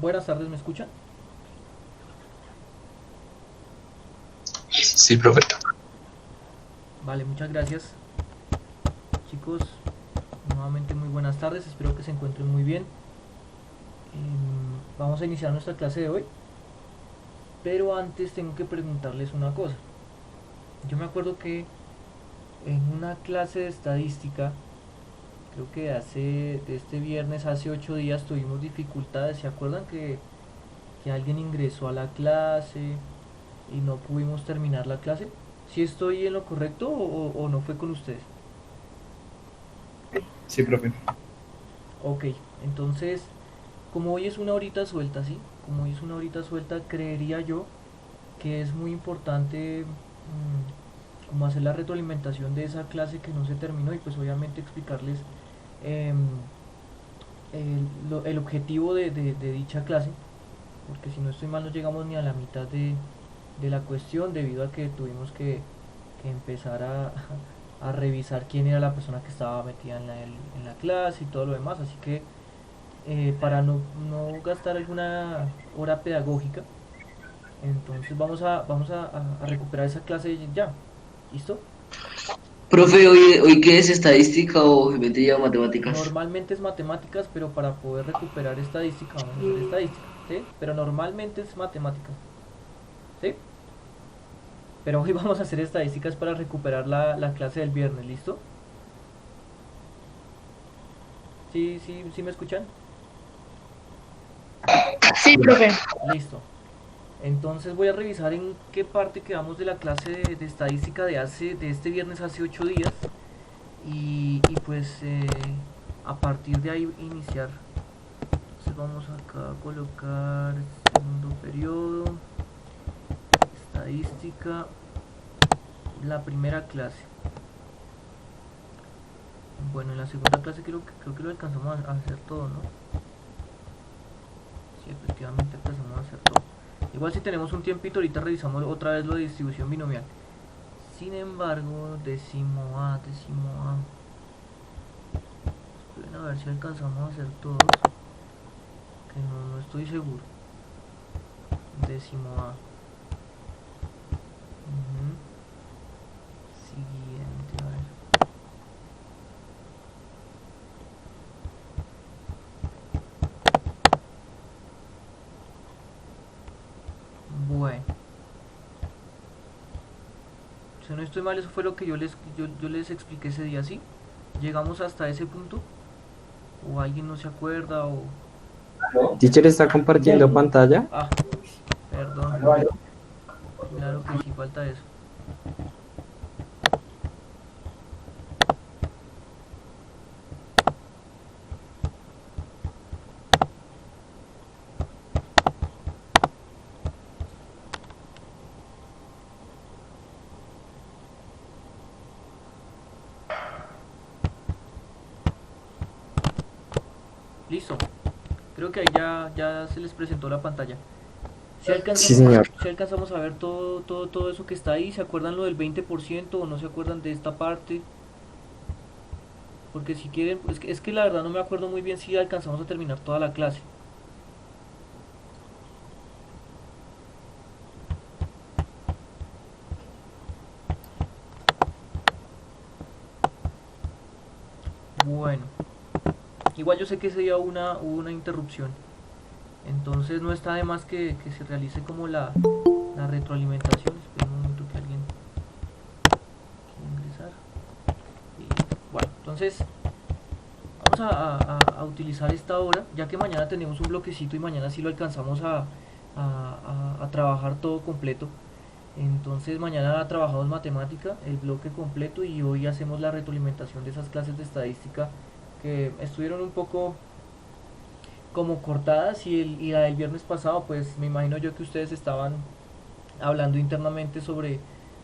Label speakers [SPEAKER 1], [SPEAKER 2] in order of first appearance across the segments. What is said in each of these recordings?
[SPEAKER 1] Buenas tardes, ¿me escuchan?
[SPEAKER 2] Sí, profe.
[SPEAKER 1] Vale, muchas gracias. Chicos, nuevamente muy buenas tardes, espero que se encuentren muy bien. Vamos a iniciar nuestra clase de hoy, pero antes tengo que preguntarles una cosa. Yo me acuerdo que en una clase de estadística, creo que de este viernes, hace 8 días, tuvimos dificultades. ¿Se acuerdan que alguien ingresó a la clase y no pudimos terminar la clase? ¿Si estoy en lo correcto o no fue con ustedes?
[SPEAKER 2] Sí, profe.
[SPEAKER 1] Ok, entonces, como hoy es una horita suelta, ¿sí? Como hoy es una horita suelta, creería yo que es muy importante como hacer la retroalimentación de esa clase que no se terminó y pues obviamente explicarles em, el objetivo de dicha clase, porque si no estoy mal no llegamos ni a la mitad de la cuestión debido a que tuvimos que empezar a revisar quién era la persona que estaba metida en la clase y todo lo demás, así que para no gastar alguna hora pedagógica, entonces vamos a recuperar esa clase ya. ¿Listo?
[SPEAKER 3] Profe, hoy qué es estadística o geometría o matemáticas.
[SPEAKER 1] Normalmente es matemáticas, pero para poder recuperar estadística vamos a hacer estadística, ¿sí? Pero normalmente es matemáticas, ¿sí? Pero hoy vamos a hacer estadísticas para recuperar la clase del viernes, ¿listo? ¿Sí, sí, sí me escuchan?
[SPEAKER 4] Sí, profe.
[SPEAKER 1] Listo. Entonces voy a revisar en qué parte quedamos de la clase de estadística de este viernes hace 8 días y pues a partir de ahí iniciar. Entonces vamos acá a colocar segundo periodo, estadística, la primera clase. Bueno, en la segunda clase creo que lo alcanzamos a hacer todo, ¿no? Sí, efectivamente alcanzamos a hacer todo. Igual si tenemos un tiempito, ahorita revisamos otra vez lo de distribución binomial. Sin embargo, décimo A. Esperen a ver si alcanzamos a hacer todos, que no estoy seguro. Décimo A. Ujú. Siguiente, a ver. Bueno, si no estoy mal, eso fue lo que yo les expliqué ese día, ¿sí? Llegamos hasta ese punto, o alguien no se acuerda, o...
[SPEAKER 5] Teacher está compartiendo pantalla.
[SPEAKER 1] Ah, perdón, claro que sí, falta eso. Listo, creo que ahí ya se les presentó la pantalla. Si
[SPEAKER 5] Sí,
[SPEAKER 1] alcanzamos,
[SPEAKER 5] señor.
[SPEAKER 1] si alcanzamos a ver todo eso que está ahí, ¿se acuerdan lo del 20% o no se acuerdan de esta parte? Porque si quieren, es que la verdad no me acuerdo muy bien si alcanzamos a terminar toda la clase. Bueno, igual yo sé que ese día hubo una interrupción, entonces no está de más que se realice como la retroalimentación. Espera un momento que alguien quiere ingresar. Y, bueno, entonces vamos a utilizar esta hora, ya que mañana tenemos un bloquecito y mañana sí lo alcanzamos a trabajar todo completo. Entonces mañana trabajamos matemática, el bloque completo, y hoy hacemos la retroalimentación de esas clases de estadística que estuvieron un poco como cortadas y la del viernes pasado, pues me imagino yo que ustedes estaban hablando internamente sobre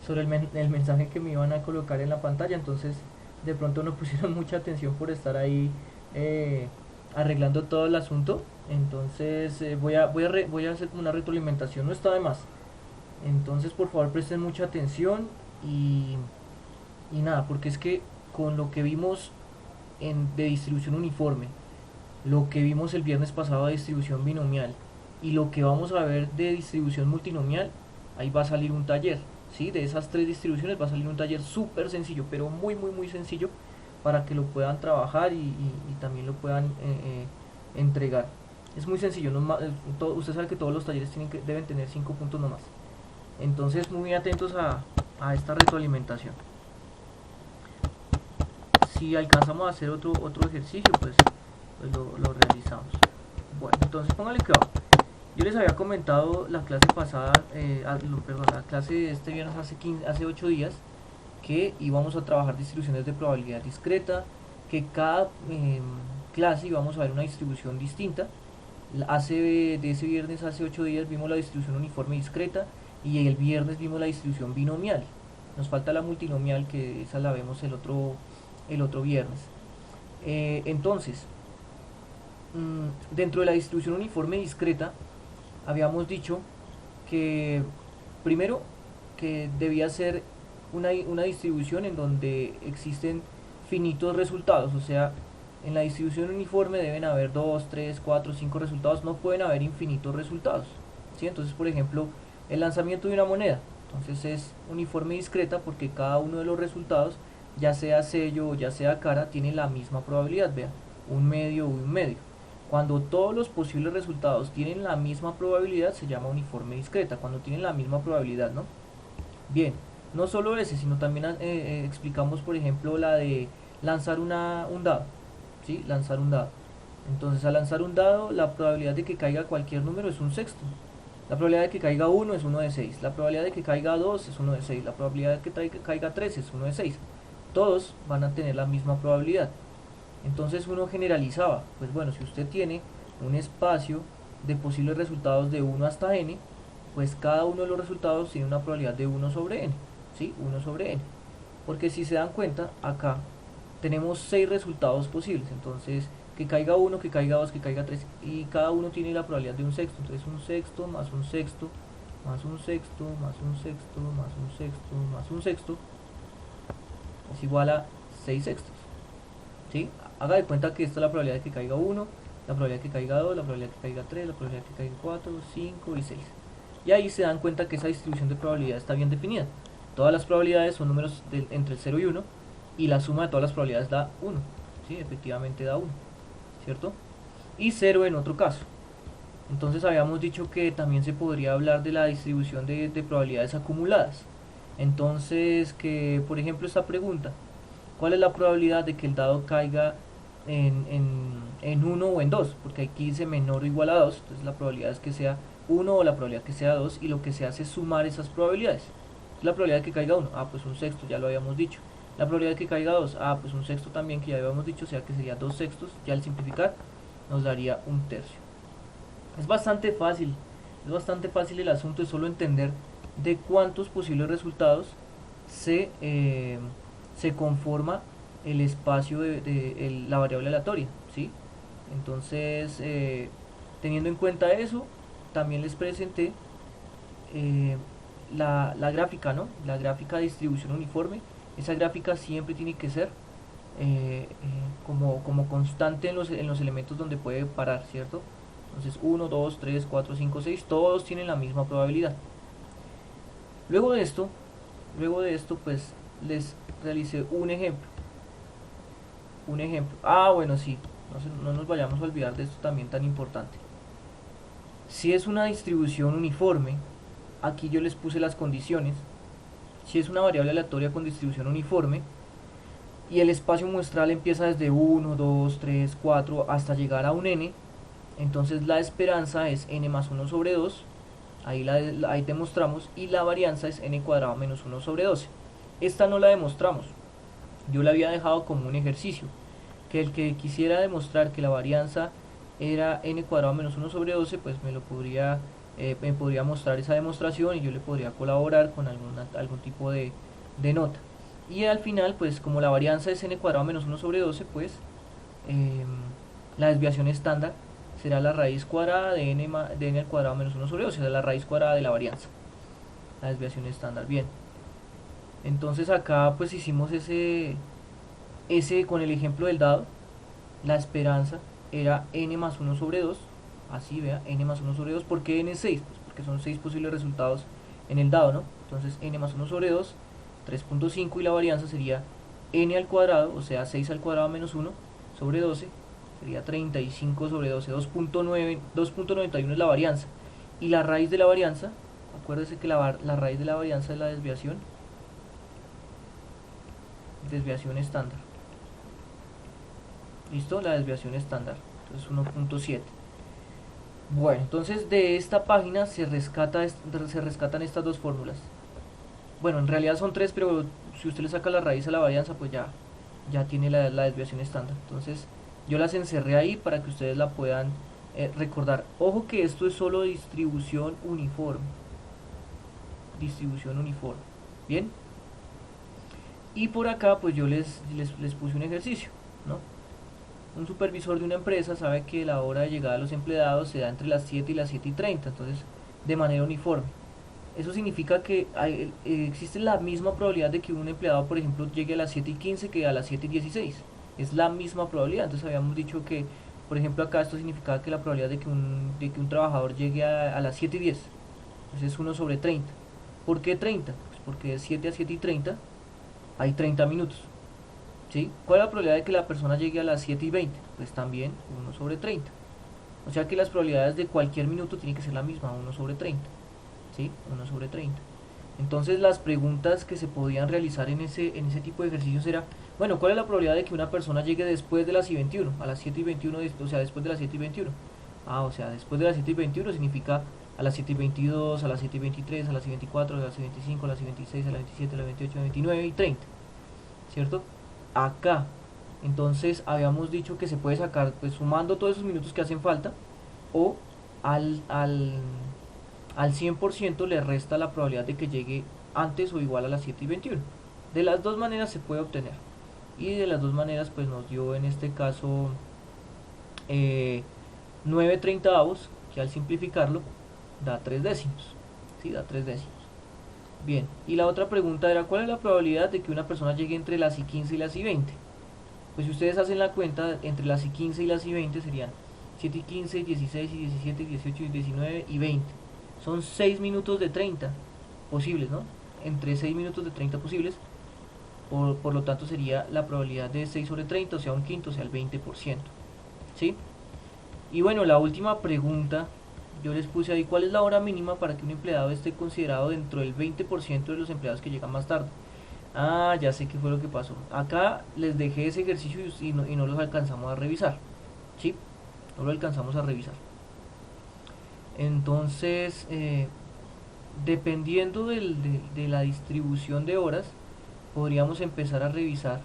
[SPEAKER 1] el mensaje que me iban a colocar en la pantalla, entonces de pronto no pusieron mucha atención por estar ahí eh, arreglando todo el asunto. Entonces voy a hacer como una retroalimentación, no está de más. Entonces por favor presten mucha atención y, y nada, porque es que con lo que vimos de distribución uniforme, lo que vimos el viernes pasado de distribución binomial y lo que vamos a ver de distribución multinomial, ahí va a salir un taller, ¿sí? De esas tres distribuciones va a salir un taller súper sencillo, pero muy sencillo, para que lo puedan trabajar y también lo puedan entregar. Es muy sencillo, usted sabe que todos los talleres deben tener 5 puntos nomás. Entonces muy atentos a esta retroalimentación. Si alcanzamos a hacer otro ejercicio, pues lo realizamos. Bueno, entonces póngale que va. Yo les había comentado la clase pasada, perdón, la clase de este viernes hace 8 días, que íbamos a trabajar distribuciones de probabilidad discreta, que cada clase íbamos a ver una distribución distinta. De ese viernes, hace 8 días, vimos la distribución uniforme discreta y el viernes vimos la distribución binomial. Nos falta la multinomial, que esa la vemos el otro viernes. Entonces, dentro de la distribución uniforme discreta, habíamos dicho que primero que debía ser una distribución en donde existen finitos resultados, o sea, en la distribución uniforme deben haber 2, 3, 4, 5 resultados, no pueden haber infinitos resultados, ¿sí? Entonces, por ejemplo, el lanzamiento de una moneda, entonces es uniforme discreta porque cada uno de los resultados, ya sea sello o ya sea cara, tiene la misma probabilidad, vean, un medio o un medio. Cuando todos los posibles resultados tienen la misma probabilidad, se llama uniforme discreta, cuando tienen la misma probabilidad, ¿no? Bien, no solo ese, sino también explicamos, por ejemplo, la de lanzar un dado, ¿sí? Lanzar un dado. Entonces, al lanzar un dado, la probabilidad de que caiga cualquier número es un sexto. La probabilidad de que caiga 1 es 1 de 6. La probabilidad de que caiga 2 es 1 de 6. La probabilidad de que caiga 3 es 1 de 6. Todos van a tener la misma probabilidad. Entonces uno generalizaba, pues bueno, si usted tiene un espacio de posibles resultados de 1 hasta n, pues cada uno de los resultados tiene una probabilidad de 1 sobre n, ¿sí? 1 sobre n. Porque si se dan cuenta, acá tenemos 6 resultados posibles, entonces que caiga 1, que caiga 2, que caiga 3, y cada uno tiene la probabilidad de un sexto, entonces un sexto más un sexto, más un sexto, más un sexto, más un sexto, más un sexto, es igual a 6 sextos, ¿sí? Haga de cuenta que esta es la probabilidad de que caiga 1, la probabilidad de que caiga 2, la probabilidad de que caiga 3, la probabilidad de que caiga 4, 5 y 6. Y ahí se dan cuenta que esa distribución de probabilidad está bien definida. Todas las probabilidades son números entre el 0 y 1, y la suma de todas las probabilidades da 1. ¿Sí? Efectivamente da 1, ¿cierto? Y 0 en otro caso. Entonces habíamos dicho que también se podría hablar de la distribución de probabilidades acumuladas. Entonces, que por ejemplo esta pregunta, ¿cuál es la probabilidad de que el dado caiga en 1 o en 2? Porque aquí dice menor o igual a 2, entonces la probabilidad es que sea 1 o la probabilidad que sea 2, y lo que se hace es sumar esas probabilidades. La probabilidad de que caiga 1, pues un sexto, ya lo habíamos dicho. La probabilidad de que caiga 2, pues un sexto también, que ya habíamos dicho, o sea que sería 2 sextos, ya al simplificar nos daría un tercio. Es bastante fácil el asunto, es solo entender de cuántos posibles resultados se conforma el espacio de la variable aleatoria, ¿sí? Entonces, teniendo en cuenta eso, también les presenté la gráfica, ¿no? La gráfica de distribución uniforme. Esa gráfica siempre tiene que ser como constante en los elementos donde puede parar, ¿cierto? Entonces 1, 2, 3, 4, 5, 6, todos tienen la misma probabilidad. Luego de esto, pues les realicé un ejemplo. Bueno, sí, no nos vayamos a olvidar de esto también tan importante. Si es una distribución uniforme, aquí yo les puse las condiciones. Si es una variable aleatoria con distribución uniforme y el espacio muestral empieza desde 1, 2, 3, 4 hasta llegar a un n, entonces la esperanza es n más 1 sobre 2, ahí demostramos, y la varianza es n cuadrado menos 1 sobre 12. Esta no la demostramos, yo la había dejado como un ejercicio, que el que quisiera demostrar que la varianza era n cuadrado menos 1 sobre 12, pues me podría mostrar esa demostración y yo le podría colaborar con algún tipo de nota. Y al final, pues como la varianza es n cuadrado menos 1 sobre 12, pues la desviación estándar será la raíz cuadrada de n al cuadrado menos 1 sobre 12, o sea, la raíz cuadrada de la varianza. La desviación estándar, bien. Entonces acá pues hicimos ese con el ejemplo del dado. La esperanza era n más 1 sobre 2, así, vea, n más 1 sobre 2. ¿Por qué n es 6? Pues porque son 6 posibles resultados en el dado, ¿no? Entonces n más 1 sobre 2, 3.5, y la varianza sería n al cuadrado, o sea 6 al cuadrado menos 1 sobre 12, sería 35 sobre 12, 2.91 es la varianza. Y la raíz de la varianza, acuérdese que la raíz de la varianza es la desviación estándar. ¿Listo? La desviación estándar. Entonces 1.7. Bueno, entonces de esta página se rescatan estas dos fórmulas. Bueno, en realidad son tres, pero si usted le saca la raíz a la varianza, pues ya tiene la desviación estándar. Entonces yo las encerré ahí para que ustedes la puedan recordar. Ojo que esto es solo distribución uniforme. Distribución uniforme. Bien. Y por acá pues yo les puse un ejercicio, ¿no? Un supervisor de una empresa sabe que la hora de llegada de los empleados se da entre las 7 y las 7:30, entonces de manera uniforme. Eso significa que existe la misma probabilidad de que un empleado, por ejemplo, llegue a las 7:15 que a las 7:16. Es la misma probabilidad. Entonces habíamos dicho que, por ejemplo, acá esto significaba que la probabilidad de que un trabajador llegue a las 7:10, entonces es 1 sobre 30. ¿Por qué 30? Pues porque de 7 a 7:30 hay 30 minutos. ¿Sí? ¿Cuál es la probabilidad de que la persona llegue a las 7:20? Pues también 1 sobre 30. O sea que las probabilidades de cualquier minuto tienen que ser la misma, 1 sobre 30. ¿Sí? 1 sobre 30. Entonces las preguntas que se podían realizar en ese tipo de ejercicios era, bueno, ¿cuál es la probabilidad de que una persona llegue después de las 21? A las 7:21, o sea, después de las 7:21. O sea, después de las 7:21 significa a las 7:22, a las 7:23, a las 7:24, a las 7:25, a las 7:26, a las 7:27, a las 7:28, a las 7:29 y 30. ¿Cierto? Acá, entonces habíamos dicho que se puede sacar, pues sumando todos esos minutos que hacen falta, o al 100% le resta la probabilidad de que llegue antes o igual a las 7:21. De las dos maneras se puede obtener. Y de las dos maneras pues nos dio en este caso 9/30, que al simplificarlo da 3 décimos. ¿Sí? Da 3 décimos. Bien, y la otra pregunta era, ¿cuál es la probabilidad de que una persona llegue entre las I15 y las I20? Pues si ustedes hacen la cuenta, entre las I15 y las I20 serían 7:15, 16, 17, 18, 19 y 20. Son 6 minutos de 30 posibles, ¿no? Entre 6 minutos de 30 posibles, por lo tanto sería la probabilidad de 6 sobre 30, o sea, un quinto, o sea, el 20%. ¿Sí? Y bueno, la última pregunta, yo les puse ahí, ¿cuál es la hora mínima para que un empleado esté considerado dentro del 20% de los empleados que llegan más tarde? Ya sé qué fue lo que pasó. Acá les dejé ese ejercicio y no los alcanzamos a revisar. ¿Sí? No lo alcanzamos a revisar. Entonces, dependiendo de la distribución de horas, podríamos empezar a revisar.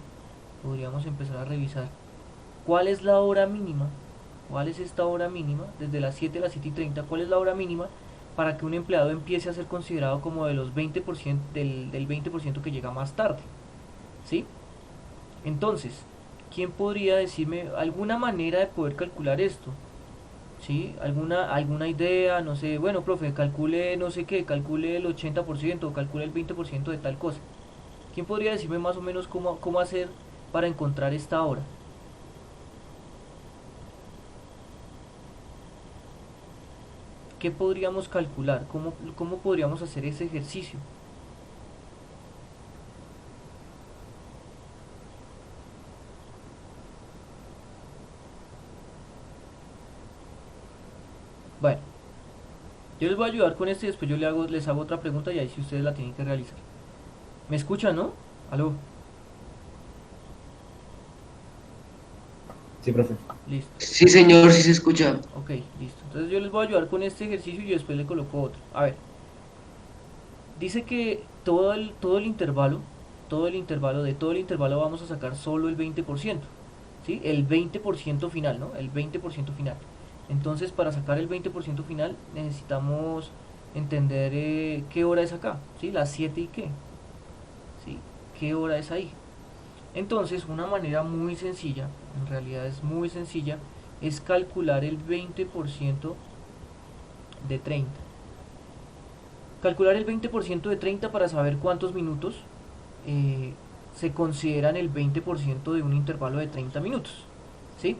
[SPEAKER 1] ¿Cuál es la hora mínima? ¿Cuál es esta hora mínima? Desde las 7 a las 7:30, ¿cuál es la hora mínima para que un empleado empiece a ser considerado como de los 20%, del 20% que llega más tarde? ¿Sí? Entonces, ¿quién podría decirme alguna manera de poder calcular esto? ¿Sí? ¿Alguna idea? No sé, bueno, profe, calcule no sé qué, calcule el 80% o calcule el 20% de tal cosa. ¿Quién podría decirme más o menos cómo hacer para encontrar esta hora? ¿Qué podríamos calcular? ¿Cómo podríamos hacer ese ejercicio? Bueno, yo les voy a ayudar con esto y después yo les hago otra pregunta y ahí sí ustedes la tienen que realizar. ¿Me escuchan, no? ¿Aló?
[SPEAKER 5] Sí, profe.
[SPEAKER 1] Listo.
[SPEAKER 3] Sí, señor, sí se escucha.
[SPEAKER 1] Ok, listo. Entonces yo les voy a ayudar con este ejercicio y después le coloco otro. A ver. Dice que todo el intervalo de todo el intervalo vamos a sacar solo el 20%. ¿Sí? El 20% final, ¿no? El 20% final. Entonces, para sacar el 20% final necesitamos entender qué hora es acá, ¿sí? Las 7 y qué, ¿sí? ¿Qué hora es ahí? Entonces, una manera muy sencilla, en realidad es muy sencilla, es calcular el 20% de 30. Calcular el 20% de 30 para saber cuántos minutos se consideran el 20% de un intervalo de 30 minutos, ¿sí?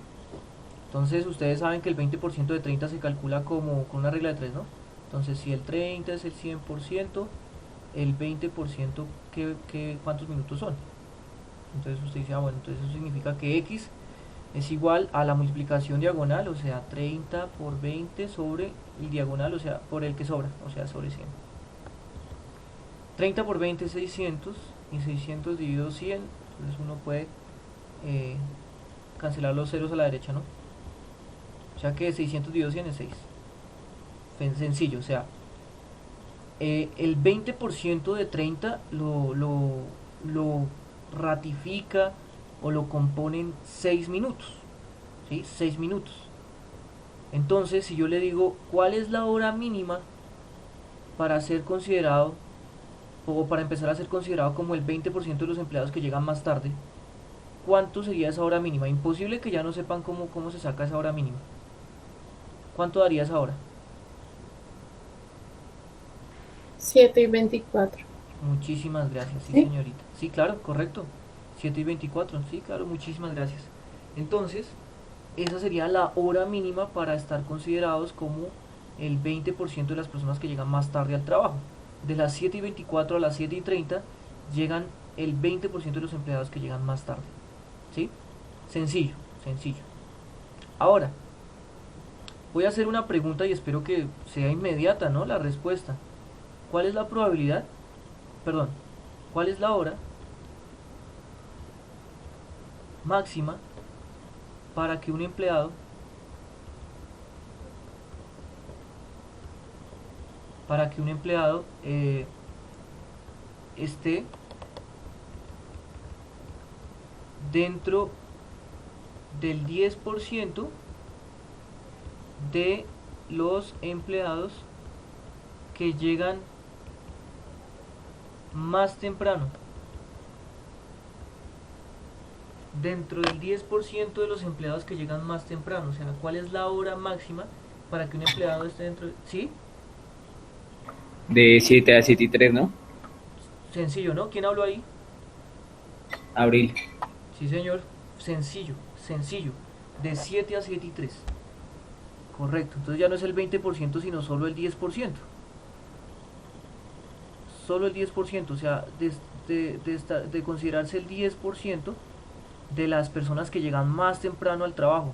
[SPEAKER 1] Entonces ustedes saben que el 20% de 30 se calcula como con una regla de 3, ¿no? Entonces si el 30 es el 100%, el 20%, ¿cuántos minutos son? Entonces usted dice, bueno, entonces eso significa que x es igual a la multiplicación diagonal, o sea, 30 por 20 sobre el diagonal, o sea, por el que sobra, o sea, sobre 100. 30 por 20 es 600, y 600 dividido 100, entonces uno puede cancelar los ceros a la derecha, ¿no? O sea que 600 dividido 100 es 6. Sencillo, o sea, el 20% de 30 lo ratifica o lo componen 6 minutos, ¿sí? 6 minutos. Entonces, si yo le digo, ¿cuál es la hora mínima para ser considerado, o para empezar a ser considerado como el 20% de los empleados que llegan más tarde? ¿Cuánto sería esa hora mínima? Imposible que ya no sepan cómo se saca esa hora mínima. ¿Cuánto daría esa hora?
[SPEAKER 2] 7:24.
[SPEAKER 1] Muchísimas gracias, sí,
[SPEAKER 2] ¿Sí?
[SPEAKER 1] señorita. Sí, claro, correcto. 7:24, sí, claro, muchísimas gracias. Entonces, esa sería la hora mínima para estar considerados como el 20% de las personas que llegan más tarde al trabajo. De las 7:24 a las 7:30 llegan el 20% de los empleados que llegan más tarde. ¿Sí? Sencillo, sencillo. Ahora, voy a hacer una pregunta y espero que sea inmediata, ¿no? La respuesta. ¿Cuál es la probabilidad? Perdón, ¿cuál es la hora máxima para que un empleado esté dentro del 10% de los empleados que llegan más temprano? Dentro del 10% de los empleados que llegan más temprano, o sea, ¿cuál es la hora máxima para que un empleado esté dentro de... ¿Sí?
[SPEAKER 4] De 7 a 7 y 3, ¿no?
[SPEAKER 1] Sencillo, ¿no? ¿Quién habló ahí?
[SPEAKER 4] Abril.
[SPEAKER 1] Sí, señor. Sencillo, sencillo. De 7 a 7 y 3. Correcto. Entonces ya no es el 20%, sino solo el 10%. Solo el 10%. O sea, de considerarse el 10% de las personas que llegan más temprano al trabajo.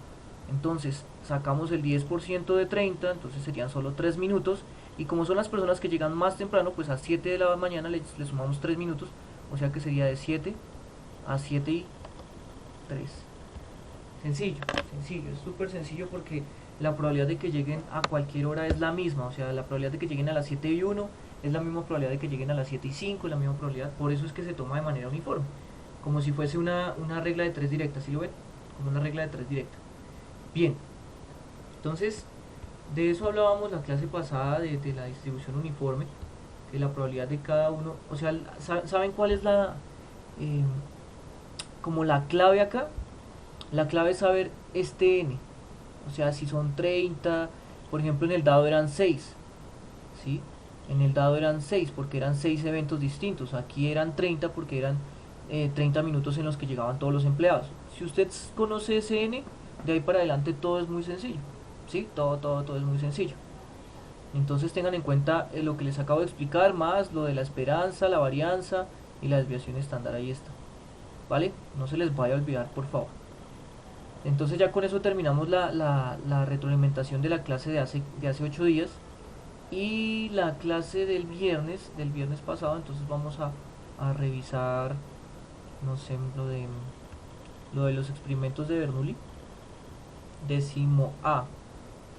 [SPEAKER 1] Entonces, sacamos el 10% de 30, entonces serían solo 3 minutos. Y como son las personas que llegan más temprano, pues a 7 de la mañana le sumamos 3 minutos. O sea que sería de 7 a 7 y 3. Sencillo, sencillo, es súper sencillo porque la probabilidad de que lleguen a cualquier hora es la misma. O sea, la probabilidad de que lleguen a las 7 y 1 es la misma probabilidad de que lleguen a las 7 y 5, es la misma probabilidad. Por eso es que se toma de manera uniforme. Como si fuese una regla de 3 directa, ¿sí lo ven? Como una regla de 3 directa. Bien, entonces de eso hablábamos la clase pasada de la distribución uniforme, que la probabilidad de cada uno, o sea, ¿saben cuál es como la clave acá? La clave es saber este n, o sea, si son 30, por ejemplo en el dado eran 6, ¿sí? En el dado eran 6 porque eran 6 eventos distintos, aquí eran 30 porque eran 30 minutos en los que llegaban todos los empleados. Si usted conoce ese n, de ahí para adelante todo es muy sencillo, ¿sí? Todo es muy sencillo. Entonces tengan en cuenta lo que les acabo de explicar, más lo de la esperanza, la varianza y la desviación estándar, ahí está, ¿vale? No se les vaya a olvidar, por favor. Entonces ya con eso terminamos la retroalimentación de la clase de hace 8 días. Y la clase del viernes pasado, entonces vamos a revisar, no sé, lo de los experimentos de Bernoulli. Décimo A.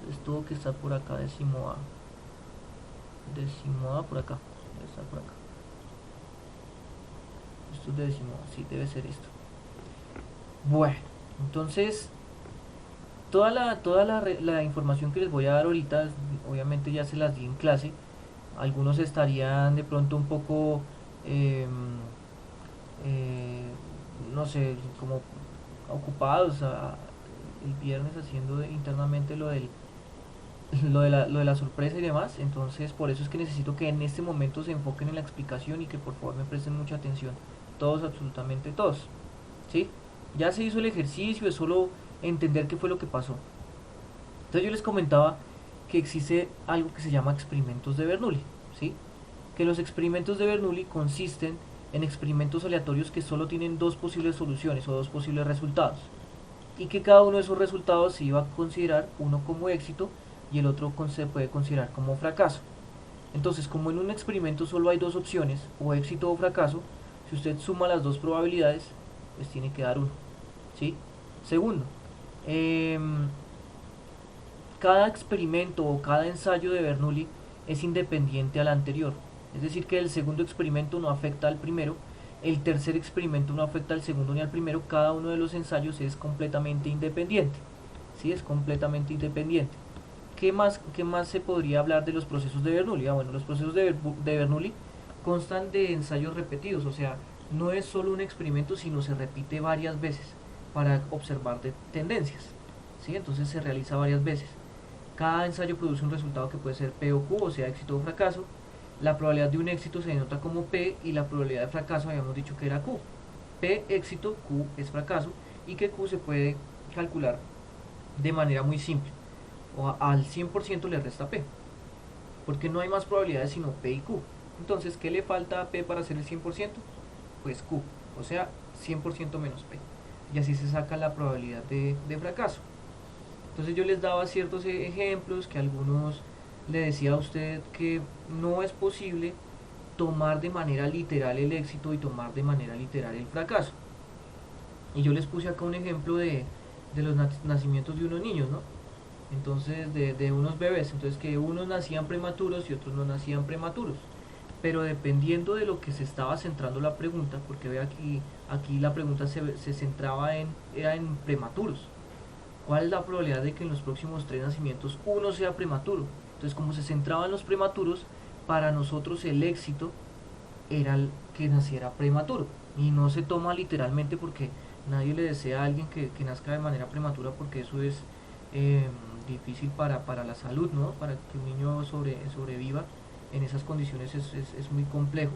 [SPEAKER 1] Entonces tuvo que estar por acá, décimo A. Décimo A por acá. Debe estar por acá. Esto es de décimo A, sí, debe ser esto. Bueno, entonces toda la información que les voy a dar ahorita, obviamente ya se las di en clase. Algunos estarían de pronto un poco, no sé, como ocupados el viernes haciendo internamente lo de la sorpresa y demás. Entonces por eso es que necesito que en este momento se enfoquen en la explicación y que por favor me presten mucha atención. Todos, absolutamente todos. ¿Sí? Ya se hizo el ejercicio, es solo entender qué fue lo que pasó. Entonces yo les comentaba que existe algo que se llama experimentos de Bernoulli, ¿sí? Que los experimentos de Bernoulli consisten en experimentos aleatorios que solo tienen dos posibles soluciones o dos posibles resultados, y que cada uno de esos resultados se iba a considerar uno como éxito y el otro se puede considerar como fracaso. Entonces, como en un experimento solo hay dos opciones, o éxito o fracaso, si usted suma las dos probabilidades, pues tiene que dar uno, ¿sí? Segundo, cada experimento o cada ensayo de Bernoulli es independiente al anterior. Es decir, que el segundo experimento no afecta al primero, el tercer experimento no afecta al segundo ni al primero, cada uno de los ensayos es completamente independiente. ¿Sí? Es completamente independiente. Qué más se podría hablar de los procesos de Bernoulli? Bueno, los procesos de Bernoulli constan de ensayos repetidos, o sea, no es solo un experimento, sino se repite varias veces para observar tendencias. ¿Sí? Entonces se realiza varias veces. Cada ensayo produce un resultado que puede ser P o Q, o sea, éxito o fracaso. La probabilidad de un éxito se denota como P y la probabilidad de fracaso habíamos dicho que era Q. P éxito, Q es fracaso, y que Q se puede calcular de manera muy simple. Al 100% le resta P, porque no hay más probabilidades sino P y Q. Entonces, ¿qué le falta a P para hacer el 100%? Pues Q, o sea, 100% menos P. Y así se saca la probabilidad de fracaso. Entonces yo les daba ciertos ejemplos que algunos le decía a usted que no es posible tomar de manera literal el éxito y tomar de manera literal el fracaso. Y yo les puse acá un ejemplo de los nacimientos de unos niños, ¿no? Entonces, de unos bebés. Entonces, que unos nacían prematuros y otros no nacían prematuros. Pero dependiendo de lo que se estaba centrando la pregunta, porque ve aquí la pregunta se centraba era en prematuros. ¿Cuál es la probabilidad de que en los próximos 3 nacimientos uno sea prematuro? Entonces, como se centraba en los prematuros, para nosotros el éxito era el que naciera prematuro. Y no se toma literalmente, porque nadie le desea a alguien que nazca de manera prematura, porque eso es difícil para la salud, ¿no? Para que un niño sobreviva en esas condiciones es muy complejo.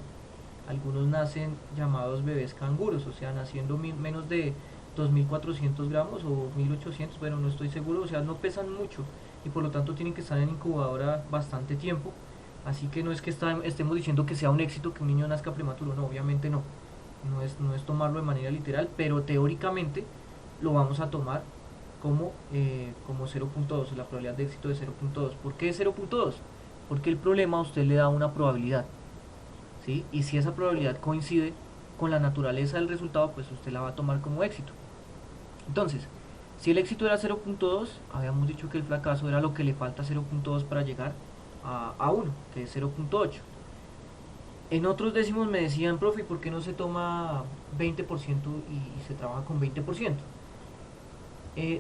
[SPEAKER 1] Algunos nacen llamados bebés canguros, o sea, naciendo menos de 2.400 gramos o 1.800, bueno, no estoy seguro, o sea, no pesan mucho y por lo tanto tienen que estar en incubadora bastante tiempo. Así que no es que estemos diciendo que sea un éxito que un niño nazca prematuro, no, obviamente no. No es tomarlo de manera literal, pero teóricamente lo vamos a tomar como 0.2, la probabilidad de éxito de 0.2. ¿Por qué 0.2? Porque el problema a usted le da una probabilidad, ¿sí? Y si esa probabilidad coincide con la naturaleza del resultado, pues usted la va a tomar como éxito. Entonces, si el éxito era 0.2, habíamos dicho que el fracaso era lo que le falta 0.2 para llegar a 1, que es 0.8. En otros décimos me decían, profe, ¿por qué no se toma 20% y se trabaja con 20%?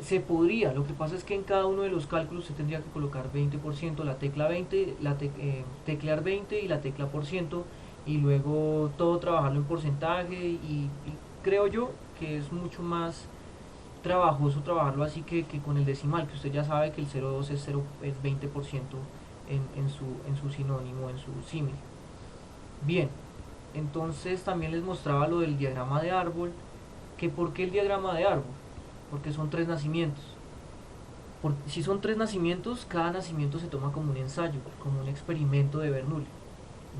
[SPEAKER 1] Se podría, lo que pasa es que en cada uno de los cálculos se tendría que colocar 20%, la tecla 20, teclear 20 y la tecla por ciento, y luego todo trabajarlo en porcentaje, y creo yo que es mucho más trabajoso trabajarlo así que con el decimal, que usted ya sabe que el 0,2 es 20% en su sinónimo, en su símil. Bien, entonces también les mostraba lo del diagrama de árbol, que ¿por qué el diagrama de árbol? Porque son 3 nacimientos. Si son 3 nacimientos, cada nacimiento se toma como un ensayo, como un experimento de Bernoulli.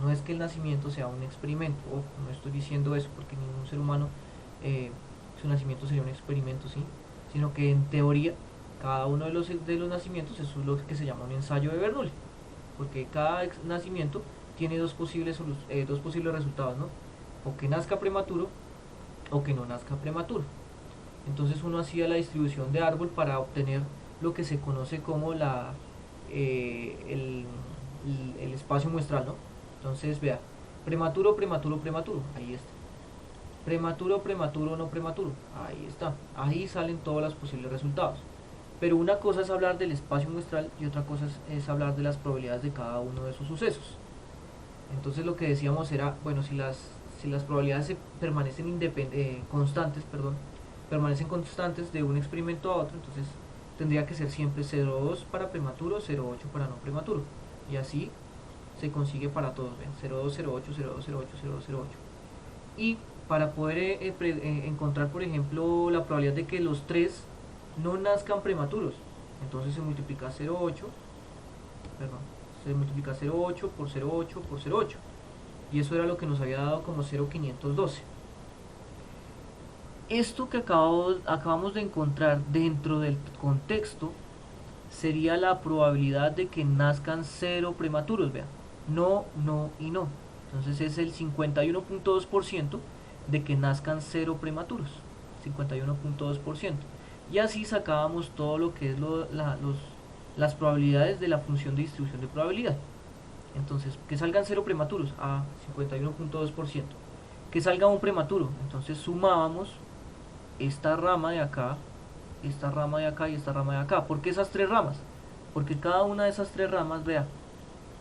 [SPEAKER 1] No es que el nacimiento sea un experimento, no estoy diciendo eso, porque ningún ser humano su nacimiento sería un experimento, ¿sí? Sino que en teoría cada uno de los nacimientos eso es lo que se llama un ensayo de Bernoulli, porque cada nacimiento tiene dos posibles resultados, ¿no? O que nazca prematuro o que no nazca prematuro. Entonces uno hacía la distribución de árbol para obtener lo que se conoce como el espacio muestral, ¿no? Entonces vea, prematuro, prematuro, prematuro, ahí está. Prematuro, prematuro, no prematuro, ahí está. Ahí salen todos los posibles resultados. Pero una cosa es hablar del espacio muestral y otra cosa es hablar de las probabilidades de cada uno de esos sucesos. Entonces lo que decíamos era, bueno, si las probabilidades permanecen constantes, permanecen constantes de un experimento a otro, entonces tendría que ser siempre 0,2 para prematuro, 0,8 para no prematuro. Y así se consigue para todos, ven, 0,2, 0,8, 0,2, 0,8, 0,2, 0,8. Y para poder encontrar, por ejemplo, la probabilidad de que los 3 no nazcan prematuros, Entonces se multiplica 0,8, perdón, se multiplica 0,8 por 0,8 por 0,8. Y eso era lo que nos había dado como 0,512. Esto que acabamos de encontrar dentro del contexto sería la probabilidad de que nazcan 0 prematuros, vean. No, no y no. Entonces es el 51.2% de que nazcan 0 prematuros. 51.2%. Y así sacábamos todo lo que es las probabilidades de la función de distribución de probabilidad. Entonces, que salgan 0 prematuros, a 51.2%. Que salga un prematuro, entonces sumábamos esta rama de acá, esta rama de acá y esta rama de acá. ¿Por qué esas tres ramas? Porque cada una de esas tres ramas, vea,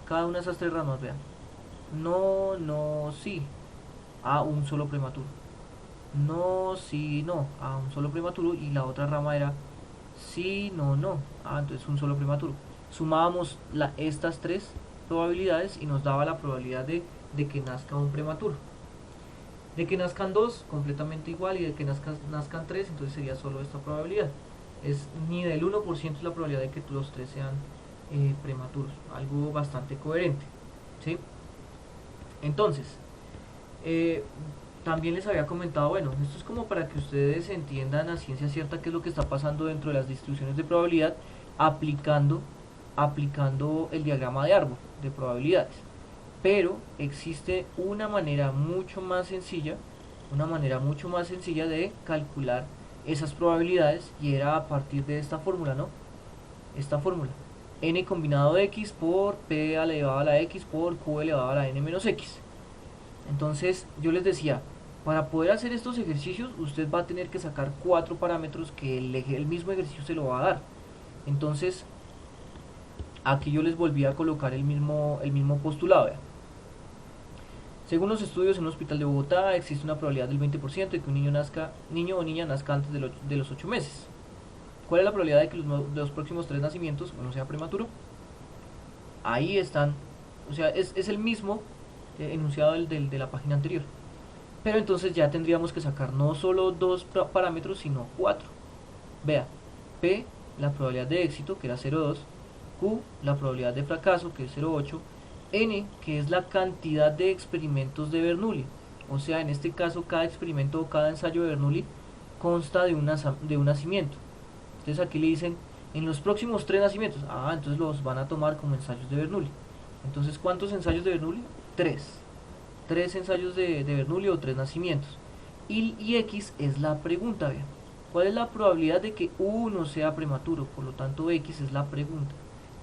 [SPEAKER 1] cada una de esas tres ramas, vea, no, no, sí, a un solo prematuro. No, sí, no, a un solo prematuro. Y la otra rama era sí, no, no, entonces un solo prematuro. Sumábamos estas tres probabilidades y nos daba la probabilidad de que nazca un prematuro. De que nazcan dos, completamente igual, y de que nazcan tres, entonces sería solo esta probabilidad. Es ni del 1% la probabilidad de que los tres sean prematuros. Algo bastante coherente, ¿sí? Entonces, también les había comentado, bueno, esto es como para que ustedes entiendan a ciencia cierta qué es lo que está pasando dentro de las distribuciones de probabilidad aplicando el diagrama de árbol de probabilidades. Pero existe una manera mucho más sencilla de calcular esas probabilidades, y era a partir de esta fórmula, ¿no? Esta fórmula, n combinado de x por p elevado a la x por q elevado a la n menos x. Entonces yo les decía, para poder hacer estos ejercicios usted va a tener que sacar 4 parámetros que el mismo ejercicio se lo va a dar. Entonces aquí yo les volví a colocar el mismo postulado, ¿vean? Según los estudios en un hospital de Bogotá, existe una probabilidad del 20% de que un niño o niña nazca antes de los 8 meses. ¿Cuál es la probabilidad de que los próximos 3 nacimientos uno sea prematuro? Ahí están, o sea, es el mismo enunciado de la página anterior. Pero entonces ya tendríamos que sacar no solo 2 parámetros, sino 4. Vea, P, la probabilidad de éxito, que era 0,2, Q, la probabilidad de fracaso, que es 0,8, N, que es la cantidad de experimentos de Bernoulli. O sea, en este caso cada experimento o cada ensayo de Bernoulli consta de un nacimiento. Entonces aquí le dicen, en los próximos 3 nacimientos, entonces los van a tomar como ensayos de Bernoulli. Entonces, ¿cuántos ensayos de Bernoulli? 3. 3 ensayos de Bernoulli o 3 nacimientos. Y X es la pregunta, vean. ¿Cuál es la probabilidad de que uno sea prematuro? Por lo tanto, X es la pregunta.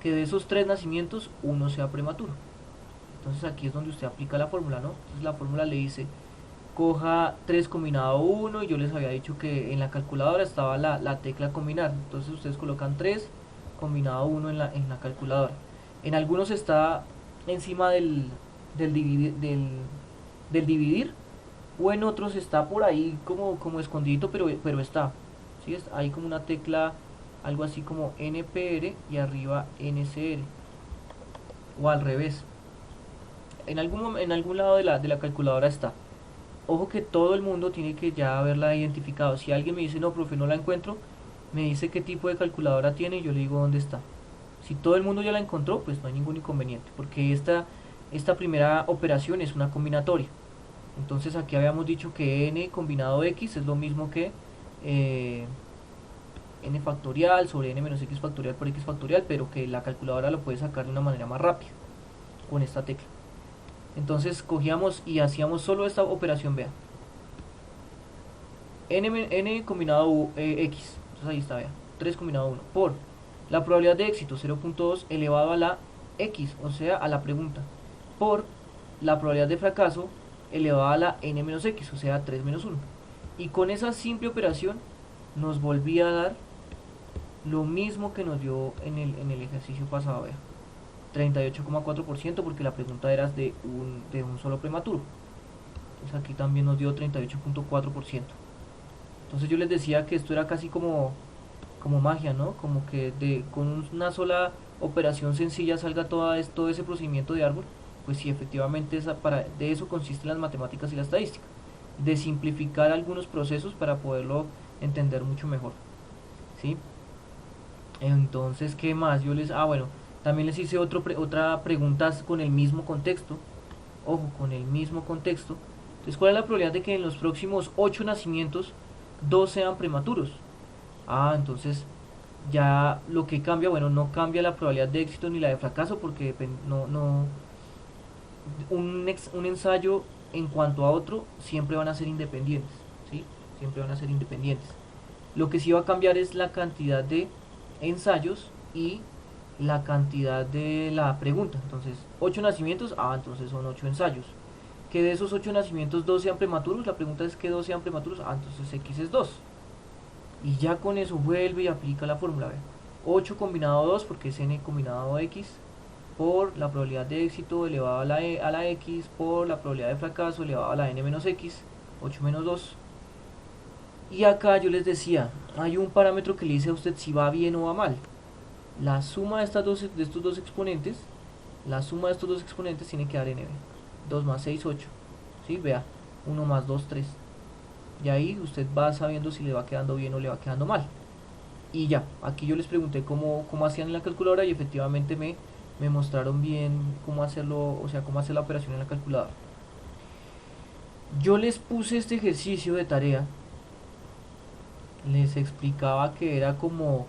[SPEAKER 1] Que de esos 3 nacimientos, uno sea prematuro. Entonces aquí es donde usted aplica la fórmula, ¿no? Entonces la fórmula le dice, coja 3 combinado 1, y yo les había dicho que en la calculadora estaba la tecla combinar. Entonces ustedes colocan 3 combinado 1 en la calculadora. En algunos está encima del dividir, o en otros está por ahí como escondidito, pero está, ¿sí? Hay como una tecla, algo así como NPR y arriba NCR, o al revés. En algún lado de la calculadora está. Ojo que todo el mundo tiene que ya haberla identificado. Si alguien me dice, no, profe, no la encuentro, me dice qué tipo de calculadora tiene y yo le digo dónde está. Si todo el mundo ya la encontró, pues no hay ningún inconveniente, porque esta primera operación es una combinatoria. Entonces aquí habíamos dicho que n combinado x es lo mismo que n factorial sobre n menos x factorial por x factorial, pero que la calculadora lo puede sacar de una manera más rápida con esta tecla. Entonces cogíamos y hacíamos solo esta operación, vean, n combinado x, entonces ahí está, vean, 3 combinado 1 por la probabilidad de éxito 0.2 elevado a la x, o sea, a la pregunta, por la probabilidad de fracaso elevada a la n menos x, o sea, 3 menos 1. Y con esa simple operación nos volvía a dar lo mismo que nos dio en el ejercicio pasado, vean, 38,4%, porque la pregunta era de un solo prematuro. Entonces aquí también nos dio 38,4%. Entonces yo les decía que esto era casi como magia, ¿no? Como que con una sola operación sencilla salga todo ese procedimiento de árbol. Pues sí, efectivamente de eso consisten las matemáticas y la estadística, de simplificar algunos procesos para poderlo entender mucho mejor, ¿sí? Entonces, ¿qué más? Bueno, también les hice otra pregunta con el mismo contexto. Ojo, con el mismo contexto. Entonces, ¿cuál es la probabilidad de que en los próximos 8 nacimientos 2 sean prematuros? Entonces ya lo que cambia, bueno, no cambia la probabilidad de éxito ni la de fracaso porque un ensayo en cuanto a otro siempre van a ser independientes, ¿sí? Siempre van a ser independientes. Lo que sí va a cambiar es la cantidad de ensayos y la cantidad de la pregunta. Entonces, 8 nacimientos, entonces son 8 ensayos. Que de esos 8 nacimientos 2 sean prematuros, la pregunta es que 2 sean prematuros, entonces X es 2. Y ya con eso vuelve y aplica la fórmula. 8 combinado 2, porque es n combinado x, por la probabilidad de éxito elevado a la x, por la probabilidad de fracaso elevado a la n menos x, 8 menos 2. Y acá yo les decía, hay un parámetro que le dice a usted si va bien o va mal. La suma de estos dos exponentes, tiene que dar nb. 2 más 6, 8. ¿Sí? Vea, 1 más 2, 3. Y ahí usted va sabiendo si le va quedando bien o le va quedando mal. Y ya, aquí yo les pregunté cómo hacían en la calculadora y efectivamente me mostraron bien cómo hacerlo, o sea, cómo hacer la operación en la calculadora. Yo les puse este ejercicio de tarea, les explicaba que era como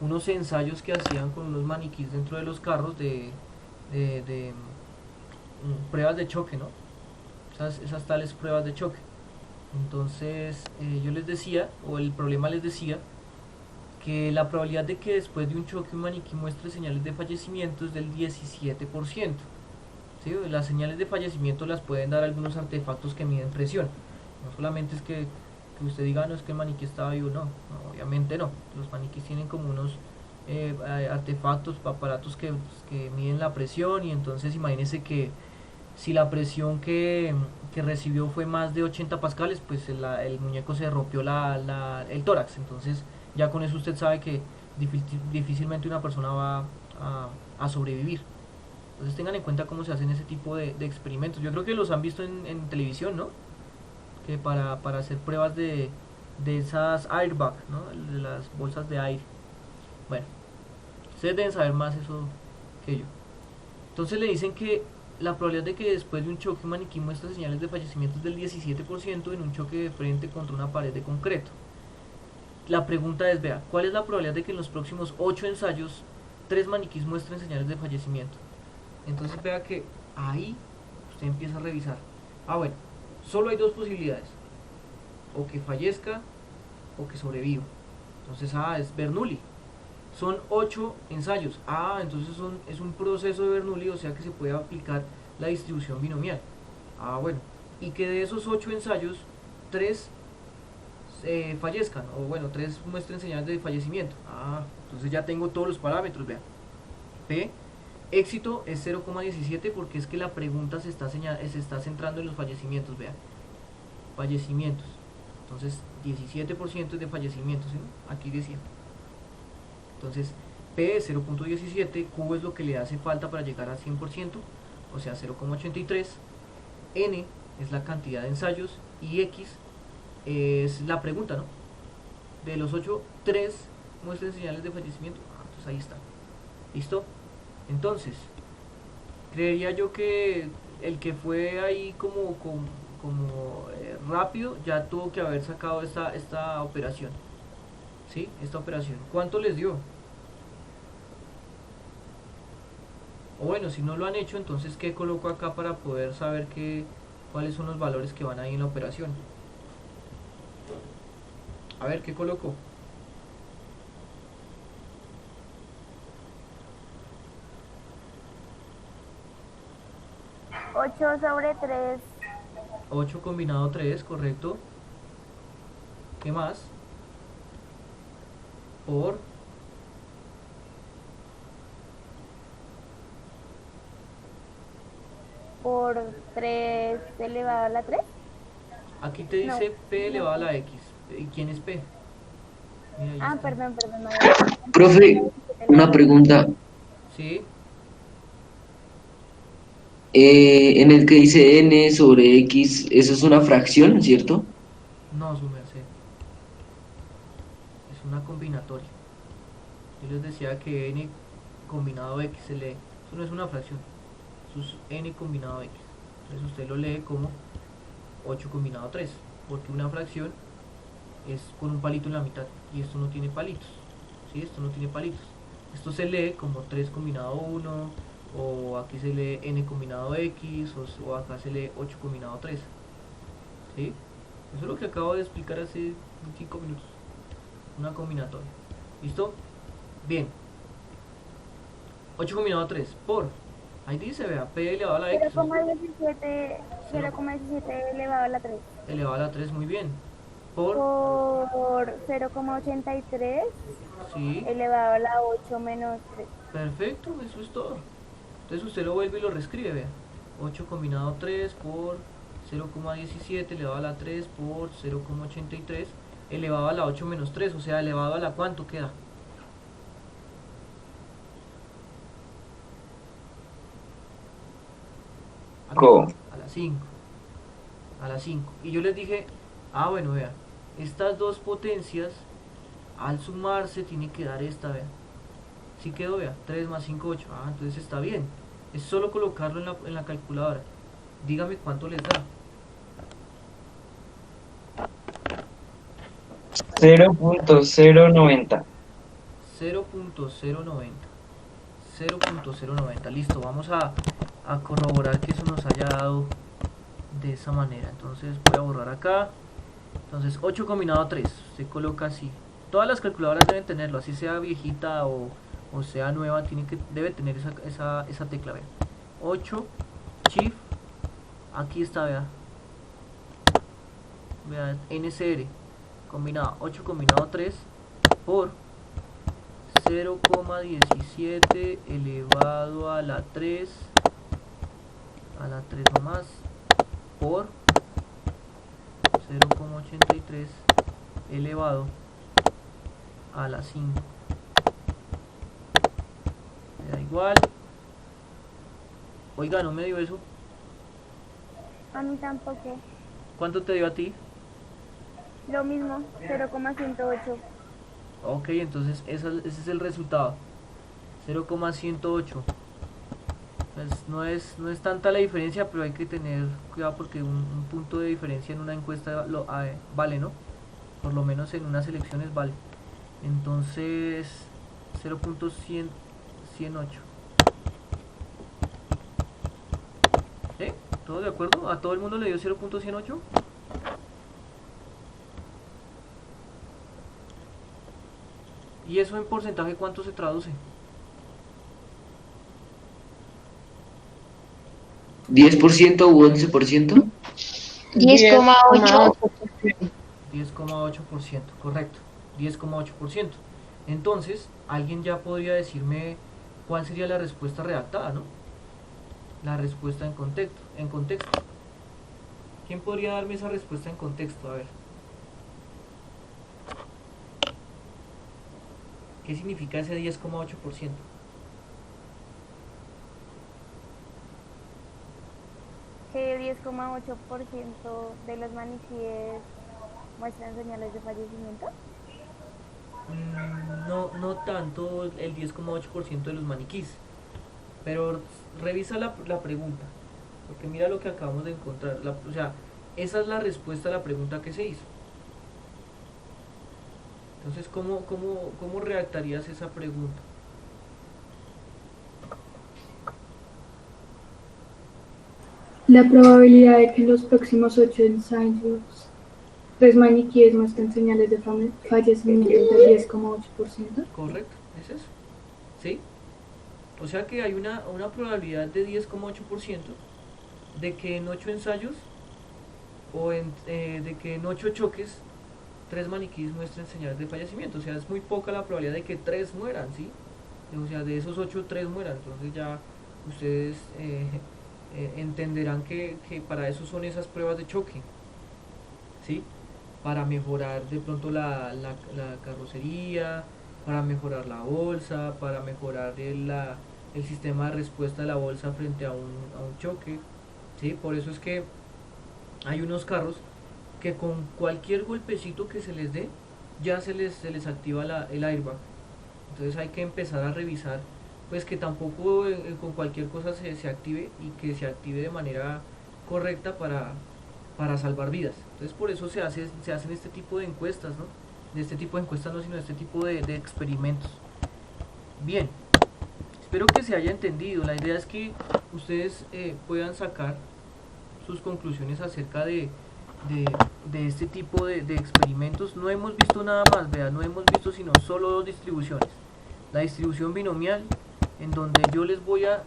[SPEAKER 1] unos ensayos que hacían con unos maniquís dentro de los carros de pruebas de choque, ¿no? Esas tales pruebas de choque. Entonces yo les decía, o el problema les decía, que la probabilidad de que después de un choque un maniquí muestre señales de fallecimiento es del 17%. ¿Sí? Las señales de fallecimiento las pueden dar algunos artefactos que miden presión. No solamente es que usted diga, no, es que el maniquí estaba vivo, no, obviamente no. Los maniquís tienen como unos artefactos, aparatos que miden la presión, y entonces imagínese que si la presión que recibió fue más de 80 pascales, pues el muñeco se rompió el tórax. Entonces ya con eso usted sabe que difícilmente una persona va a sobrevivir. Entonces tengan en cuenta cómo se hacen ese tipo de experimentos. Yo creo que los han visto en televisión, ¿no? Que para hacer pruebas de esas airbag, ¿no? De las bolsas de aire. Bueno, ustedes deben saber más eso que yo. Entonces le dicen que la probabilidad de que después de un choque un maniquí muestre señales de fallecimiento es del 17% en un choque de frente contra una pared de concreto. La pregunta es, vea, ¿cuál es la probabilidad de que en los próximos 8 ensayos 3 maniquís muestren señales de fallecimiento? Entonces vea que ahí usted empieza a revisar. Bueno, solo hay dos posibilidades: o que fallezca o que sobreviva. Entonces es Bernoulli. Son 8 ensayos. Entonces es un proceso de Bernoulli, o sea que se puede aplicar la distribución binomial. Bueno. Y que de esos 8 ensayos 3 fallezcan, o bueno, 3 muestren señales de fallecimiento. Entonces ya tengo todos los parámetros, vean. P, éxito es 0,17 porque es que la pregunta se está centrando en los fallecimientos, vean. Fallecimientos. Entonces 17% es de fallecimientos, ¿sí? Aquí decía. Entonces P es 0,17, Q es lo que le hace falta para llegar a 100%, o sea 0,83, N es la cantidad de ensayos y X es la pregunta, ¿no? De los 8, 3 muestran señales de fallecimiento. Entonces ahí está. ¿Listo? Entonces, creería yo que el que fue ahí como rápido ya tuvo que haber sacado esta operación. ¿Sí? Esta operación. ¿Cuánto les dio? O bueno, si no lo han hecho, entonces ¿qué coloco acá para poder saber cuáles son los valores que van ahí en la operación? A ver, ¿qué coloco?
[SPEAKER 2] 8/3.
[SPEAKER 1] 8 combinado 3, correcto. ¿Qué más? Por
[SPEAKER 2] Por 3 elevado a la 3.
[SPEAKER 1] aquí te dice
[SPEAKER 2] No.
[SPEAKER 1] P elevado a la X. ¿Y quién es P? Mira, ahí está.
[SPEAKER 2] Perdón. No,
[SPEAKER 3] Profe, una pregunta.
[SPEAKER 1] Sí,
[SPEAKER 3] En el que dice n sobre x, eso es una fracción, ¿cierto?
[SPEAKER 1] no, su merced. Es una combinatoria. Yo les decía que n combinado x se lee, eso no es una fracción, eso es n combinado x. Entonces usted lo lee como 8 combinado 3, porque una fracción es con un palito en la mitad y esto no tiene palitos, ¿sí? Esto no tiene palitos. Esto se lee como 3 combinado 1, o aquí se lee n combinado x, o acá se lee 8 combinado 3, ¿sí? Eso es lo que acabo de explicar hace 5 minutos, una combinatoria. ¿Listo? Bien. 8 combinado 3 por, ahí dice, vea, p elevado a la x
[SPEAKER 2] 0,17 elevado a la 3
[SPEAKER 1] elevado a la 3, muy bien. Por,
[SPEAKER 2] por 0,83
[SPEAKER 1] sí,
[SPEAKER 2] elevado a la 8 menos 3.
[SPEAKER 1] perfecto, eso es todo. Entonces usted lo vuelve y lo reescribe, vea. 8 combinado 3 por 0,17 elevado a la 3 por 0,83 elevado a la 8 menos 3, o sea, elevado a la ¿cuánto queda?
[SPEAKER 3] Co.
[SPEAKER 1] A la 5. A la 5. Y yo les dije, bueno, vea, estas dos potencias al sumarse tiene que dar esta, vea. Si quedó, vea, 3 más 5, 8. Entonces está bien. Es solo colocarlo en la calculadora. Dígame cuánto les da.
[SPEAKER 3] 0.090.
[SPEAKER 1] 0.090. 0.090. Listo, vamos a corroborar que eso nos haya dado de esa manera. Entonces voy a borrar acá. Entonces 8 combinado 3 se coloca así. Todas las calculadoras deben tenerlo, así sea viejita o sea nueva, debe tener esa tecla, vea. 8 shift, aquí está, vea, NCR combinado 8 combinado 3 por 0,17 elevado a la 3 nomás por 0,83 elevado a la 5. Me da igual. Oiga, no me dio eso.
[SPEAKER 2] A mí tampoco.
[SPEAKER 1] ¿Cuánto te dio a ti?
[SPEAKER 2] Lo mismo, 0,108.
[SPEAKER 1] Ok, entonces ese es el resultado. 0,108. Pues no es tanta la diferencia, pero hay que tener cuidado porque un punto de diferencia en una encuesta vale, ¿no? Por lo menos en unas elecciones vale. Entonces 0.108. ¿Sí? ¿Todo de acuerdo? ¿A todo el mundo le dio 0.108? ¿Y eso en porcentaje cuánto se traduce?
[SPEAKER 3] 10% u 11%.
[SPEAKER 6] 10,8.
[SPEAKER 1] 10,8%, correcto. 10,8%. Entonces, alguien ya podría decirme cuál sería la respuesta redactada, ¿no? La respuesta en contexto. ¿Quién podría darme esa respuesta en contexto? A ver. ¿Qué significa ese 10,8%?
[SPEAKER 2] Que 10,8% de los maniquíes muestran señales de fallecimiento.
[SPEAKER 1] No tanto el 10,8% de los maniquís, pero revisa la pregunta, porque mira lo que acabamos de encontrar. O sea, esa es la respuesta a la pregunta que se hizo. Entonces, ¿cómo redactarías esa pregunta?
[SPEAKER 7] La probabilidad de que en los próximos 8 ensayos 3 maniquíes muestren señales de fallecimiento es del 10,8%.
[SPEAKER 1] Correcto, es eso. ¿Sí? O sea que hay una probabilidad de 10,8% de que en 8 ensayos o de que en 8 choques 3 maniquíes muestren señales de fallecimiento. O sea, es muy poca la probabilidad de que 3 mueran, ¿sí? O sea, de esos 8, 3 mueran. Entonces ya ustedes entenderán que para eso son esas pruebas de choque, ¿sí? Para mejorar de pronto la carrocería, para mejorar la bolsa, para mejorar el sistema de respuesta de la bolsa frente a un choque, ¿sí? Por eso es que hay unos carros que con cualquier golpecito que se les dé ya se les activa el airbag, Entonces hay que empezar a revisar, pues que tampoco con cualquier cosa se active y que se active de manera correcta para salvar vidas. Entonces por eso se hacen este tipo de encuestas, ¿no? De este tipo de encuestas no, sino de este tipo de experimentos. Bien, espero que se haya entendido. La idea es que ustedes puedan sacar sus conclusiones acerca de este tipo de experimentos. No hemos visto nada más, vean, no hemos visto sino solo dos distribuciones. La distribución binomial, en donde yo les voy a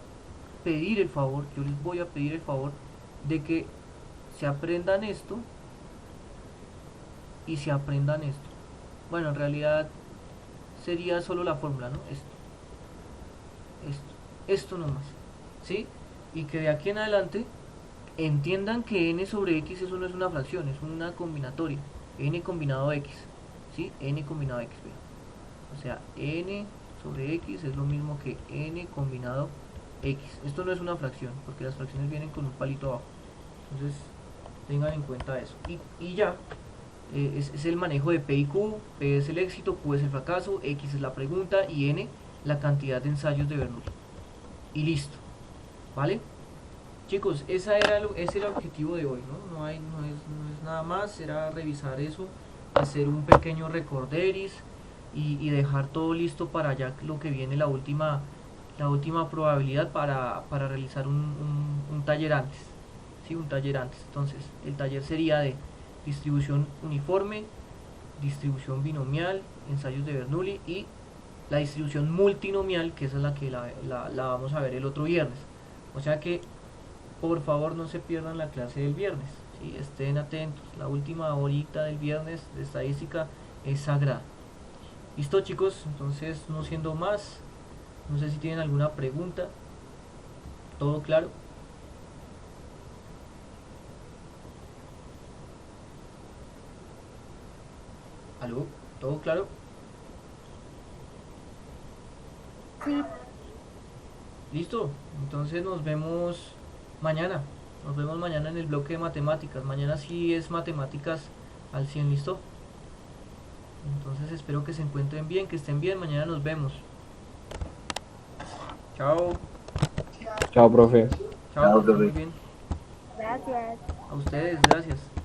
[SPEAKER 1] pedir el favor, de que se aprendan esto y se aprendan esto. Bueno, en realidad sería solo la fórmula, ¿no? Esto nomás, ¿sí? Y que de aquí en adelante entiendan que n sobre x eso no es una fracción, es una combinatoria, n combinado x, ¿sí? N combinado x, vean. O sea, n sobre x es lo mismo que n combinado x. Esto no es una fracción, porque las fracciones vienen con un palito abajo. Entonces, tengan en cuenta eso. Y ya, es el manejo de P y Q. P es el éxito, Q es el fracaso, X es la pregunta y N la cantidad de ensayos de Bernoulli. Y listo, ¿vale? Chicos, ese era el objetivo de hoy, ¿no? No es nada más, era revisar eso, hacer un pequeño recorderis y dejar todo listo para ya lo que viene la última probabilidad para realizar un taller antes. ¿Sí? Un taller antes. Entonces, el taller sería de distribución uniforme, distribución binomial, ensayos de Bernoulli y la distribución multinomial, que esa es la que la vamos a ver el otro viernes. O sea que por favor no se pierdan la clase del viernes, ¿sí? Estén atentos, la última horita del viernes de estadística es sagrada. Listo, chicos, entonces no siendo más, no sé si tienen alguna pregunta. ¿Todo claro? ¿Aló? ¿Todo claro?
[SPEAKER 2] Sí,
[SPEAKER 1] Listo, entonces nos vemos mañana. Nos vemos mañana en el bloque de matemáticas. Mañana sí es matemáticas al 100, ¿listo? Entonces espero que se encuentren bien, que estén bien. Mañana nos vemos. Chao.
[SPEAKER 5] Chao, profe.
[SPEAKER 1] Chao, que estén muy bien.
[SPEAKER 2] gracias.
[SPEAKER 1] A ustedes, gracias.